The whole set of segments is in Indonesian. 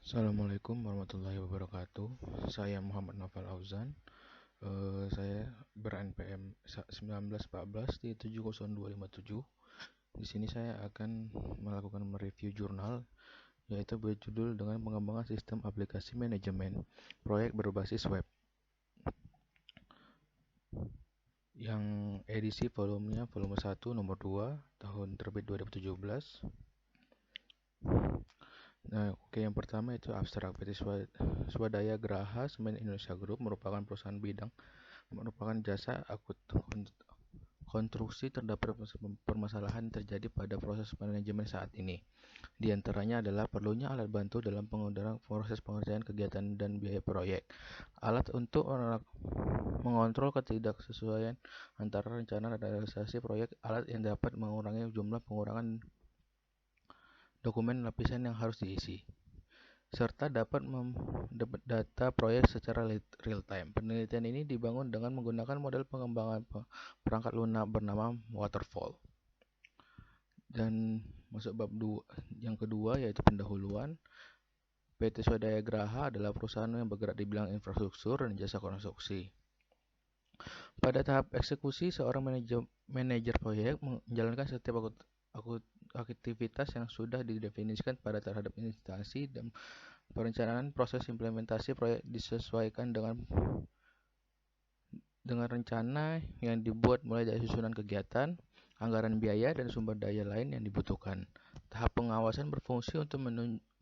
Assalamualaikum warahmatullahi wabarakatuh. Saya Muhammad Nofal Auzan. Saya ber-NPM 1914 di 70257. Di sini saya akan melakukan mereview jurnal yaitu berjudul dengan pengembangan sistem aplikasi manajemen proyek berbasis web yang edisi volumenya volume 1 nomor 2 tahun terbit 2017. Nah, oke, yang pertama itu abstrak. PT Swadaya Graha Semen Indonesia Group merupakan perusahaan bidang merupakan jasa konstruksi. Terdapat permasalahan terjadi pada proses manajemen saat ini. Di antaranya adalah perlunya alat bantu dalam pengudaran proses pengerjaan kegiatan dan biaya proyek. Alat untuk mengontrol ketidaksesuaian antara rencana dan realisasi proyek. Alat yang dapat mengurangi jumlah pengurangan dokumen lapisan yang harus diisi, serta dapat data proyek secara real time. Penelitian ini dibangun dengan menggunakan model pengembangan perangkat lunak bernama Waterfall. Dan masuk bab yang kedua, yaitu pendahuluan. PT Swadaya Graha adalah perusahaan yang bergerak di bidang infrastruktur dan jasa konstruksi. Pada tahap eksekusi, seorang manajer proyek menjalankan setiap aktivitas yang sudah didefinisikan pada terhadap instansi, dan perencanaan proses implementasi proyek disesuaikan dengan rencana yang dibuat mulai dari susunan kegiatan, anggaran biaya, dan sumber daya lain yang dibutuhkan. Tahap pengawasan berfungsi untuk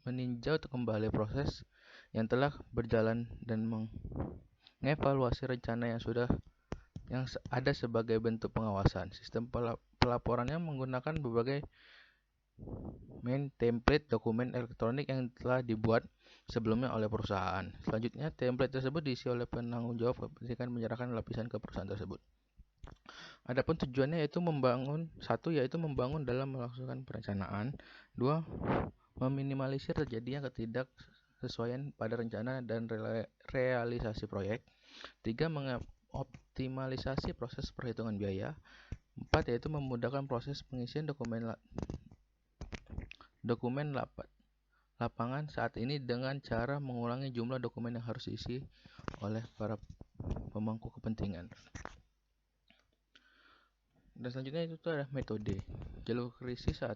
meninjau kembali proses yang telah berjalan dan mengevaluasi rencana yang ada sebagai bentuk pengawasan. Sistem pelaporannya menggunakan berbagai template dokumen elektronik yang telah dibuat sebelumnya oleh perusahaan. Selanjutnya, template tersebut diisi oleh penanggung jawab kepentingan menyerahkan lapisan ke perusahaan tersebut. Adapun tujuannya yaitu membangun dalam melaksanakan perencanaan. 2. Meminimalisir terjadinya ketidaksesuaian pada rencana dan realisasi proyek. 3. Optimalisasi proses perhitungan biaya. 4. Yaitu memudahkan proses pengisian dokumen lapangan saat ini dengan cara mengurangi jumlah dokumen yang harus diisi oleh para pemangku kepentingan. Dan selanjutnya itu adalah metode. Jalur krisis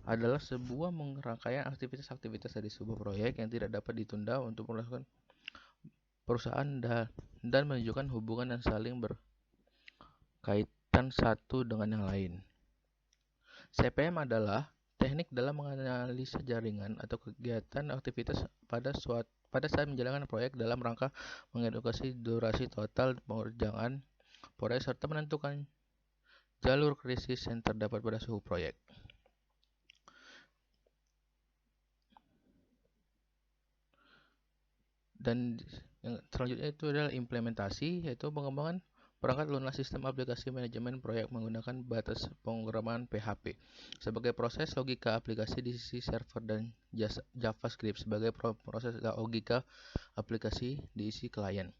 adalah sebuah rangkaian aktivitas-aktivitas dari sebuah proyek yang tidak dapat ditunda untuk melakukan perusahaan dan menunjukkan hubungan yang saling berkaitan satu dengan yang lain. CPM adalah teknik dalam menganalisa jaringan atau kegiatan aktivitas pada saat menjalankan proyek dalam rangka mengedukasi durasi total pengerjaan proyek serta menentukan jalur krisis yang terdapat pada suhu proyek. Dan yang selanjutnya itu adalah implementasi, yaitu pengembangan perangkat lunak sistem aplikasi manajemen proyek menggunakan batas pemrograman PHP sebagai proses logika aplikasi di sisi server dan JavaScript sebagai proses logika aplikasi di sisi klien.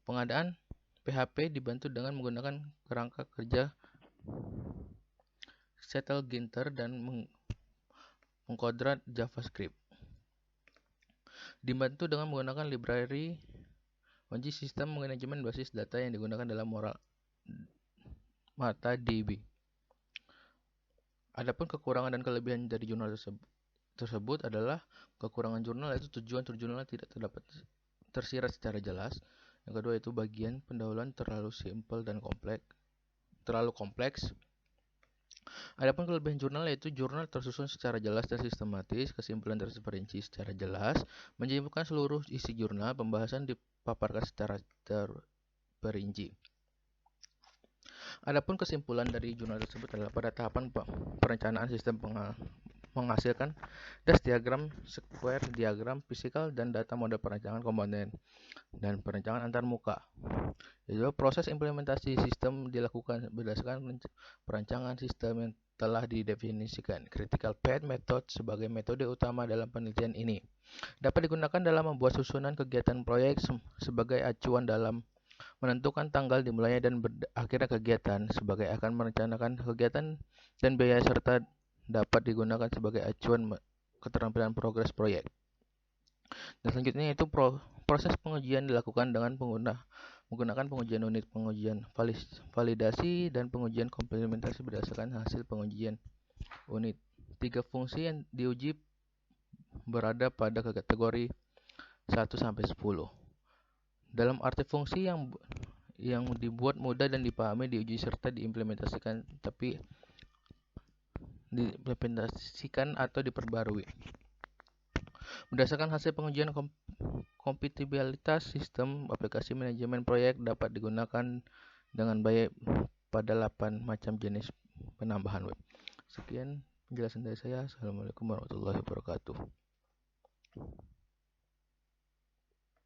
Pengadaan PHP dibantu dengan menggunakan kerangka kerja Settle-Ginter dan mengkodrat JavaScript. Dibantu dengan menggunakan library kunci sistem manajemen basis data yang digunakan dalam MataDB. Adapun kekurangan dan kelebihan dari jurnal tersebut adalah kekurangan jurnal yaitu tujuan jurnal tidak tersirat secara jelas. Yang kedua itu bagian pendahuluan terlalu simpel dan terlalu kompleks. Adapun kelebihan jurnal yaitu jurnal tersusun secara jelas dan sistematis, kesimpulan terperinci secara jelas, menyimpulkan seluruh isi jurnal, pembahasan dipaparkan secara terperinci. Adapun kesimpulan dari jurnal tersebut adalah pada tahapan perencanaan sistem menghasilkan dash diagram, square diagram, fisikal, dan data model perancangan komponen dan perencanaan antarmuka. Jadi proses implementasi sistem dilakukan berdasarkan perancangan sistem yang telah didefinisikan. Critical path method sebagai metode utama dalam penelitian ini dapat digunakan dalam membuat susunan kegiatan proyek sebagai acuan dalam menentukan tanggal dimulainya dan berakhirnya kegiatan, sebagai akan merencanakan kegiatan dan biaya, serta dapat digunakan sebagai acuan keterampilan progres proyek. Dan selanjutnya itu proses pengujian dilakukan dengan menggunakan pengujian unit, pengujian validasi, dan pengujian komplementasi berdasarkan hasil pengujian unit. 3 fungsi yang diuji berada pada kategori 1 sampai 10. Dalam arti fungsi yang dibuat mudah dan dipahami, diuji serta diimplementasikan atau diperbarui. Berdasarkan hasil pengujian kompatibilitas, sistem aplikasi manajemen proyek dapat digunakan dengan baik pada 8 macam jenis penambahan web. Sekian penjelasan dari saya. Assalamualaikum warahmatullahi wabarakatuh.